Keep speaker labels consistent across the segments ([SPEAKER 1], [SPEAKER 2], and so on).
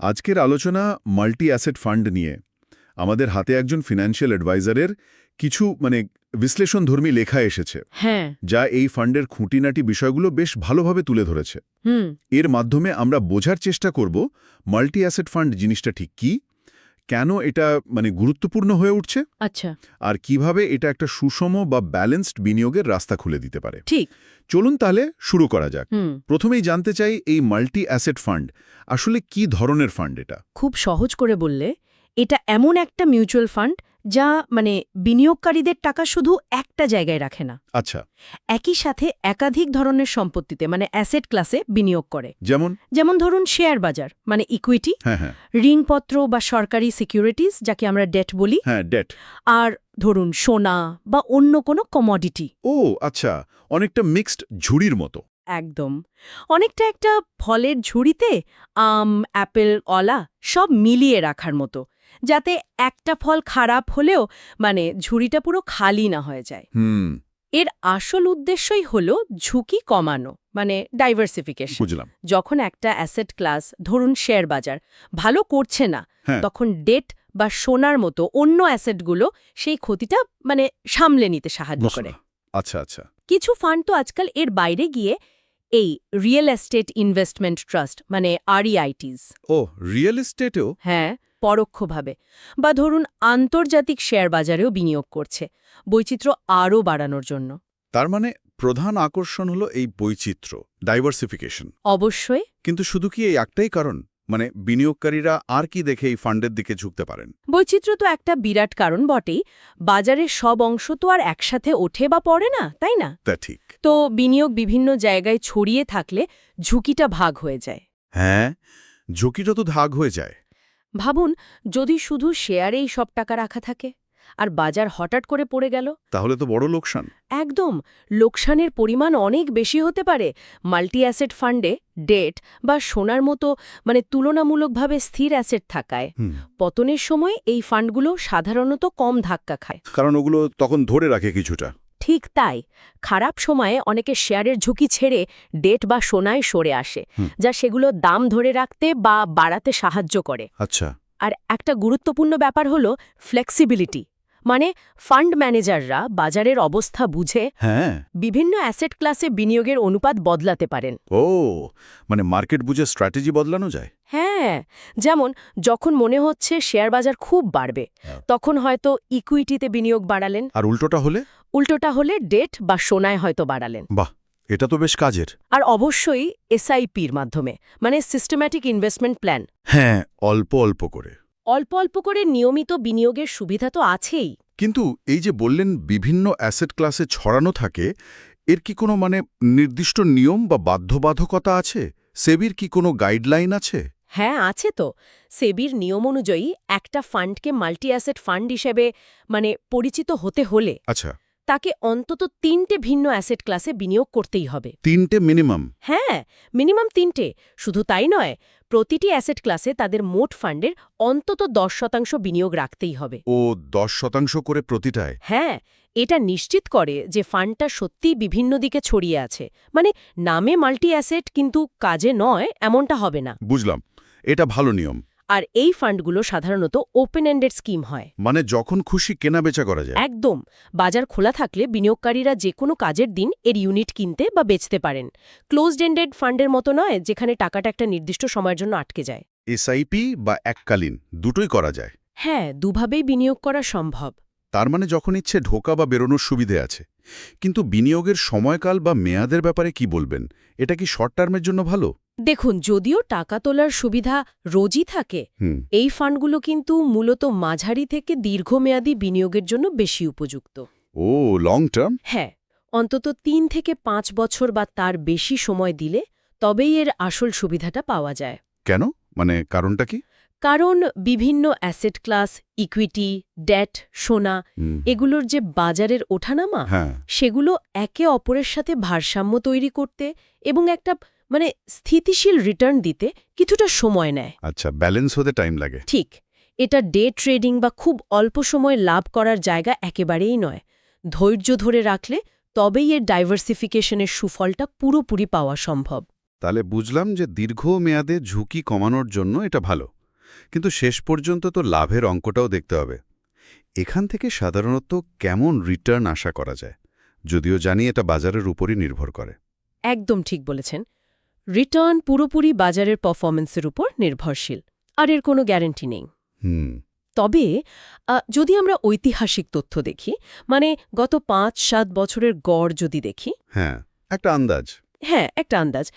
[SPEAKER 1] আজকের আলোচনা multi asset fund নিয়ে। আমাদের হাতে একজন ফিনান্সিয়াল অ্যাডভাইজারের কিছু বিশ্লেষণধর্মী লেখা এসেছে,
[SPEAKER 2] হ্যাঁ,
[SPEAKER 1] যা এই ফান্ডের খুঁটিনাটি বিষয়গুলো বেশ ভালোভাবে তুলে ধরেছে। এর মাধ্যমে আমরা বোঝার চেষ্টা করব মাল্টি অ্যাসেট ফান্ড জিনিসটা ঠিক কি, কেন এটা গুরুত্বপূর্ণ হয়ে উঠছে,
[SPEAKER 2] আচ্ছা,
[SPEAKER 1] আর কিভাবে এটা একটা সুষম বা ব্যালেন্সড বিনিয়োগের রাস্তা খুলে দিতে পারে।
[SPEAKER 2] ঠিক।
[SPEAKER 1] চলুন তাহলে শুরু করা যাক। প্রথমেই জানতে চাই, এই মাল্টি অ্যাসেট ফান্ড আসলে কি ধরনের ফান্ড? এটা
[SPEAKER 2] খুব সহজ করে বললে, এটা এমন একটা মিউচুয়াল ফান্ড যা বিনিয়োগকারীদের টাকা শুধু একটা জায়গায় রাখে না,
[SPEAKER 1] আচ্ছা,
[SPEAKER 2] একই সাথে একাধিক ধরনের সম্পত্তিতে অ্যাসেট ক্লাসে বিনিয়োগ করে। যেমন ধরুন শেয়ার বাজার ইকুইটি,
[SPEAKER 1] হ্যাঁ,
[SPEAKER 2] ঋণপত্র বা সরকারি সিকিউরিটিজ যাকে আমরা ডেট বলি,
[SPEAKER 1] ডেট,
[SPEAKER 2] আর ধরুন সোনা বা অন্য কোনো কমোডিটি।
[SPEAKER 1] ও আচ্ছা, অনেকটা মিক্সড ঝুড়ির মতো।
[SPEAKER 2] একদম, অনেকটা একটা ফলের ঝুড়িতে আম, অ্যাপেল, কলা সব মিলিয়ে রাখার মতো, যাতে একটা ফল খারাপ হলেও ঝুড়িটা পুরো খালি না হয়ে যায়। এর আসল উদ্দেশ্যই হলো ঝুঁকি কমানো, ডাইভার্সিফিকেশন।
[SPEAKER 1] বুঝলাম।
[SPEAKER 2] যখন একটা অ্যাসেট ক্লাস, ধরুন শেয়ার বাজার, ভালো করছে না, তখন ডেট বা সোনার মতো অন্য অ্যাসেটগুলো সেই ক্ষতিটা সামলে নিতে সাহায্য করে।
[SPEAKER 1] আচ্ছা আচ্ছা।
[SPEAKER 2] কিছু ফান্ড তো আজকাল এর বাইরে গিয়ে এই real estate investment trust REITs,
[SPEAKER 1] ও রিয়েল এস্টেটেও?
[SPEAKER 2] হ্যাঁ, পরোক্ষভাবে, বা ধরুন আন্তর্জাতিক শেয়ার বাজারেও বিনিয়োগ করছে, বৈচিত্র্য আরও বাড়ানোর জন্য।
[SPEAKER 1] তার প্রধান আকর্ষণ হলো এই বৈচিত্র্য, ডাইভার্সিফিকেশন।
[SPEAKER 2] অবশ্যই।
[SPEAKER 1] কিন্তু শুধু কি এই একটাই কারণ? বিনিয়োগকারীরা আর কি দেখে এই ফান্ডের দিকে ঝুঁকতে পারেন?
[SPEAKER 2] বৈচিত্র্য তো একটা বিরাট কারণ বটেই। বাজারের সব অংশ তো আর একসাথে ওঠে বা পড়ে না, তাই না?
[SPEAKER 1] তা ঠিক।
[SPEAKER 2] তো বিনিয়োগ বিভিন্ন জায়গায় ছড়িয়ে থাকলে ঝুঁকিটা ভাগ হয়ে যায়।
[SPEAKER 1] হ্যাঁ, ঝুঁকিটা তো ভাগ হয়ে যায়।
[SPEAKER 2] ভাবুন, যদি শুধু শেয়ারেই সব টাকা রাখা থাকে আর বাজার হঠাৎ করে পড়ে গেল,
[SPEAKER 1] তাহলে তো বড় লোকসান।
[SPEAKER 2] একদম, লোকসানের পরিমাণ অনেক বেশি হতে পারে। মাল্টি অ্যাসেট ফান্ডে ডেট বা সোনার মতো তুলনামূলকভাবে স্থির অ্যাসেট থাকায় পতনের সময় এই ফান্ডগুলো সাধারণত কম ধাক্কা খায়,
[SPEAKER 1] কারণ ওগুলো তখন ধরে রাখে কিছুটা।
[SPEAKER 2] ঠিক তাই। খারাপ সময়ে অনেকে শেয়ারের ঝুঁকি ছেড়ে ডেট বা সোনায় সরে আসে, যা সেগুলো দাম ধরে রাখতে বা বাড়াতে সাহায্য করে।
[SPEAKER 1] আচ্ছা।
[SPEAKER 2] আর একটা গুরুত্বপূর্ণ ব্যাপার হলো ফ্লেক্সিবিলিটি, ফান্ড ম্যানেজাররা বাজারের অবস্থা বুঝে বিভিন্ন অ্যাসেট ক্লাসে বিনিয়োগের অনুপাত বদলাতে পারেন।
[SPEAKER 1] ও, মার্কেট বুঝে স্ট্র্যাটেজি বদলানো যায়।
[SPEAKER 2] হ্যাঁ, যেমন যখন মনে হচ্ছে শেয়ার বাজার খুব বাড়বে, তখন হয়তো ইকুইটিতে বিনিয়োগ বাড়ালেন,
[SPEAKER 1] আর উল্টোটা হলে
[SPEAKER 2] ডেট বা সোনায় হয়তো বাড়ালেন।
[SPEAKER 1] বাহ, এটা তো বেশ কাজের।
[SPEAKER 2] আর অবশ্যই SIPর মাধ্যমে, সিস্টেম্যাটিক ইনভেস্টমেন্ট প্ল্যান।
[SPEAKER 1] হ্যাঁ, অল্প অল্প করে
[SPEAKER 2] নিয়মিত বিনিয়োগের সুবিধা তো আছেই।
[SPEAKER 1] কিন্তু এই যে বললেন বিভিন্ন অ্যাসেট ক্লাসে ছড়ানো থাকে, এর কি কোনো নির্দিষ্ট নিয়ম বা বাধ্যবাধকতা আছে? সেবির কি কোনো গাইডলাইন আছে?
[SPEAKER 2] হ্যাঁ, আছে তো। সেবির নিয়ম অনুযায়ী একটা ফান্ডকে মাল্টি অ্যাসেট ফান্ড হিসেবে পরিচিত হতে হলে
[SPEAKER 1] আচ্ছা,
[SPEAKER 2] তাকে অন্তত 3টে ভিন্ন অ্যাসেট ক্লাসে বিনিয়োগ করতেই হবে।
[SPEAKER 1] 3টে মিনিমাম?
[SPEAKER 2] হ্যাঁ, মিনিমাম 3টে। শুধু তাই নয়, প্রতিটি অ্যাসেট ক্লাসে তাদের মোট ফান্ডের অন্তত 10% বিনিয়োগ রাখতেই হবে।
[SPEAKER 1] ও 10% করে প্রতিটায়?
[SPEAKER 2] হ্যাঁ, এটা নিশ্চিত করে যে ফান্ডটা সত্যিই বিভিন্ন দিকে ছড়িয়ে আছে, নামে মাল্টি অ্যাসেট কিন্তু কাজে নয়, এমনটা হবে না।
[SPEAKER 1] বুঝলাম, এটা ভালো নিয়ম।
[SPEAKER 2] আর এই ফান্ডগুলো সাধারণত ওপেন এন্ডেড স্কিম হয়,
[SPEAKER 1] যখন খুশি কেনাবেচা করা যায়।
[SPEAKER 2] একদম, বাজার খোলা থাকলে বিনিয়োগকারীরা যে কোনো কাজের দিন এর ইউনিট কিনতে বা বেচতে পারেন। ক্লোজড এন্ডেড ফান্ডের মতো নয়, যেখানে টাকাটা একটা নির্দিষ্ট সময়ের জন্য আটকে যায়।
[SPEAKER 1] SIP বা এককালীন দুটোই করা যায়?
[SPEAKER 2] হ্যাঁ, দুভাবেই বিনিয়োগ করা সম্ভব।
[SPEAKER 1] তার যখন ইচ্ছে ঢোকা বা বেরোনোর সুবিধে আছে। কিন্তু বিনিয়োগের সময়কাল বা মেয়াদের ব্যাপারে কি বলবেন? এটা কি শর্ট টার্মের জন্য ভালো?
[SPEAKER 2] দেখুন, যদিও টাকা তোলার সুবিধা রোজই থাকে, এই ফান্ডগুলো কিন্তু মূলত মাঝারি থেকে দীর্ঘমেয়াদী বিনিয়োগের জন্য বেশি উপযুক্ত।
[SPEAKER 1] ও, লং টার্ম?
[SPEAKER 2] হ্যাঁ, অন্তত 3 থেকে 5 বছর বা তার বেশি সময় দিলে তবেই এর আসল সুবিধাটা পাওয়া যায়।
[SPEAKER 1] কেন? কারণটা কি?
[SPEAKER 2] কারণ বিভিন্ন অ্যাসেট ক্লাস, ইকুইটি, ডেট, সোনা, এগুলোর যে বাজারের ওঠানামা, সেগুলো একে অপরের সাথে ভারসাম্য তৈরি করতে এবং একটা স্থিতিশীল রিটার্ন দিতে কিছুটা সময় নেয়।
[SPEAKER 1] আচ্ছা, ব্যালেন্স হতে টাইম লাগে।
[SPEAKER 2] ঠিক। এটা ডে ট্রেডিং বা খুব অল্প সময় লাভ করার জায়গা একেবারেই নয়। ধৈর্য ধরে রাখলে তবেই এর ডাইভার্সিফিকেশনের সুফলটা পুরোপুরি পাওয়া সম্ভব।
[SPEAKER 3] তাহলে বুঝলাম যে দীর্ঘমেয়াদে ঝুঁকি কমানোর জন্য এটা ভালো, কিন্তু শেষ পর্যন্ত তো লাভের অঙ্কটাও দেখতে হবে। এখান থেকে সাধারণত কেমন রিটার্ন আশা করা যায়, যদিও জানি এটা বাজারের উপরই নির্ভর করে?
[SPEAKER 2] একদম ঠিক বলেছেন। রিটার্ন পুরোপুরি বাজারের পারফরম্যান্সের উপর নির্ভরশীল, আর এর কোনো গ্যারান্টি নেই।
[SPEAKER 3] হুম।
[SPEAKER 2] তবে যদি আমরা ঐতিহাসিক তথ্য দেখি, মানে গত ৫-৭ বছরের গড় যদি দেখি,
[SPEAKER 3] হ্যাঁ, একটা আন্দাজ।
[SPEAKER 2] হ্যাঁ, একটা আন্দাজ,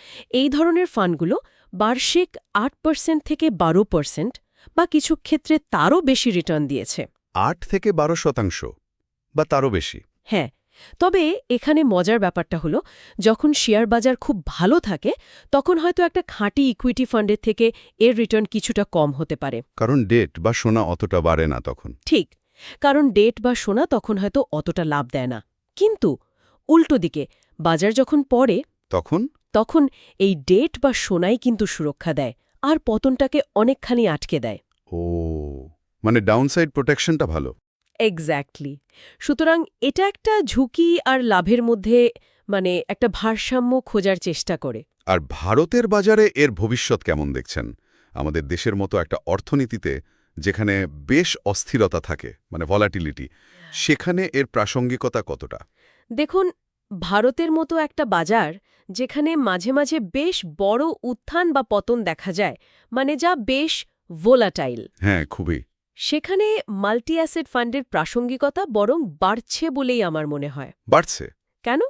[SPEAKER 2] এই ধরনের ফান্ডগুলো বার্ষিক ৮% থেকে ১২% বা কিছু ক্ষেত্রে তারও বেশি রিটার্ন দিয়েছে।
[SPEAKER 3] ৮ থেকে 12% বা তারও বেশি।
[SPEAKER 2] হ্যাঁ, তবে এখানে মজার ব্যাপারটা হলো, যখন শেয়ার বাজার খুব ভালো থাকে তখন হয়তো একটা খাঁটি ইকুইটি ফান্ডের থেকে এর রিটার্ন কিছুটা কম হতে পারে।
[SPEAKER 3] কারণ ডেট বা সোনা অতটা বাড়ে না তখন।
[SPEAKER 2] ঠিক, কারণ ডেট বা সোনা তখন হয়তো অতটা লাভ দেয় না। কিন্তু উল্টো দিকে বাজার যখন পড়ে তখন এই ডেট বা সোনাই কিন্তু সুরক্ষা দেয় আর পতনটাকে অনেকখানি আটকে দেয়।
[SPEAKER 3] ও, মানে ডাউনসাইড প্রোটেকশনটা ভালো।
[SPEAKER 2] এক্স্যাক্টলি। সুতরাং এটা একটা ঝুঁকি আর লাভের মধ্যে একটা ভারসাম্য খোঁজার চেষ্টা করে।
[SPEAKER 3] আর ভারতের বাজারে এর ভবিষ্যৎ কেমন দেখছেন? আমাদের দেশের মতো একটা অর্থনীতিতে যেখানে বেশ অস্থিরতা থাকে, মানে ভলাটিলিটি, সেখানে এর প্রাসঙ্গিকতা কতটা?
[SPEAKER 2] দেখুন, ভারতের মতো একটা বাজার যেখানে মাঝে মাঝে বেশ বড় উত্থান বা পতন দেখা যায়, যা বেশ ভোলাটাইল,
[SPEAKER 3] হ্যাঁ, খুবই।
[SPEAKER 2] সেখানে মাল্টি অ্যাসেট ফান্ডের প্রাসঙ্গিকতা বরং বাড়ছে বলেই আমার মনে হয়।
[SPEAKER 3] বাড়ছে?
[SPEAKER 2] কেন?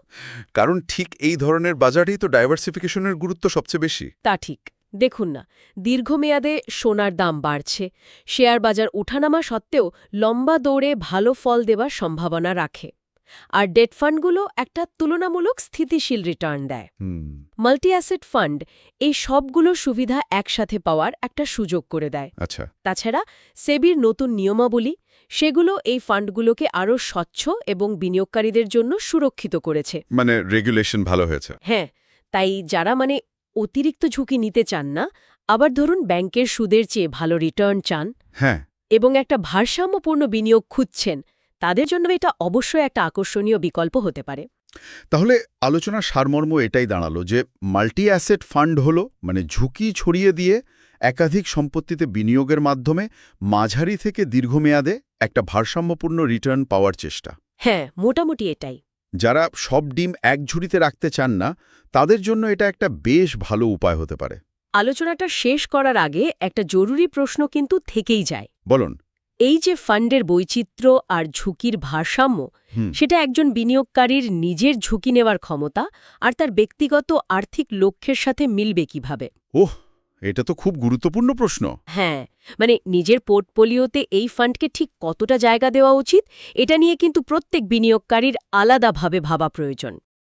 [SPEAKER 3] কারণ ঠিক এই ধরনের বাজারেই তো ডাইভার্সিফিকেশনের গুরুত্ব সবচেয়ে বেশি।
[SPEAKER 2] তা ঠিক। দেখুন না, দীর্ঘমেয়াদে সোনার দাম বাড়ছে, শেয়ার বাজার ওঠানামা সত্ত্বেও লম্বা দৌড়ে ভালো ফল দেবার সম্ভাবনা রাখে, আর ডেট ফান্ডগুলো একটা তুলনামূলক স্থিতিশীল রিটার্ন দেয়। মাল্টি অ্যাসেট ফান্ড এই সবগুলো সুবিধা একসাথে পাওয়ার একটা সুযোগ করে দেয়।
[SPEAKER 3] আচ্ছা।
[SPEAKER 2] তাছাড়া সেবির নতুন নিয়মাবলী, সেগুলো এই ফান্ডগুলোকে আরও স্বচ্ছ এবং বিনিয়োগকারীদের জন্য সুরক্ষিত করেছে।
[SPEAKER 3] মানে রেগুলেশন ভালো হয়েছে।
[SPEAKER 2] হ্যাঁ, তাই যারা অতিরিক্ত ঝুঁকি নিতে চান না, আবার ধরুন ব্যাংকের সুদের চেয়ে ভালো রিটার্ন চান,
[SPEAKER 3] হ্যাঁ,
[SPEAKER 2] এবং একটা ভারসাম্যপূর্ণ বিনিয়োগ খুঁজছেন, তাদের জন্য এটা অবশ্যই একটা আকর্ষণীয় বিকল্প হতে পারে।
[SPEAKER 1] তাহলে আলোচনার সারমর্ম এটাই দাঁড়ালো যে মাল্টি অ্যাসেট ফান্ড হলো ঝুঁকি ছড়িয়ে দিয়ে একাধিক সম্পত্তিতে বিনিয়োগের মাধ্যমে মাঝারি থেকে দীর্ঘমেয়াদে একটা ভারসাম্যপূর্ণ রিটার্ন পাওয়ার চেষ্টা।
[SPEAKER 2] হ্যাঁ, মোটামুটি এটাই।
[SPEAKER 1] যারা সব ডিম এক ঝুড়িতে রাখতে চান না, তাদের জন্য এটা একটা বেশ ভালো উপায় হতে পারে।
[SPEAKER 2] আলোচনাটা শেষ করার আগে একটা জরুরি প্রশ্ন কিন্তু থেকেই যায়।
[SPEAKER 1] বলুন।
[SPEAKER 2] এই যে ফান্ডের বৈচিত্র্য আর ঝুঁকির ভারসাম্য, সেটা একজন বিনিয়োগকারীর নিজের ঝুঁকি নেওয়ার ক্ষমতা আর তার ব্যক্তিগত আর্থিক লক্ষ্যের সাথে মিলবে কিভাবে?
[SPEAKER 1] ওহ, এটা তো খুব গুরুত্বপূর্ণ প্রশ্ন।
[SPEAKER 2] হ্যাঁ, নিজের পোর্টফোলিওতে এই ফান্ডকে ঠিক কতটা জায়গা দেওয়া উচিত, এটা নিয়ে কিন্তু প্রত্যেক বিনিয়োগকারীর আলাদাভাবে ভাবা প্রয়োজন।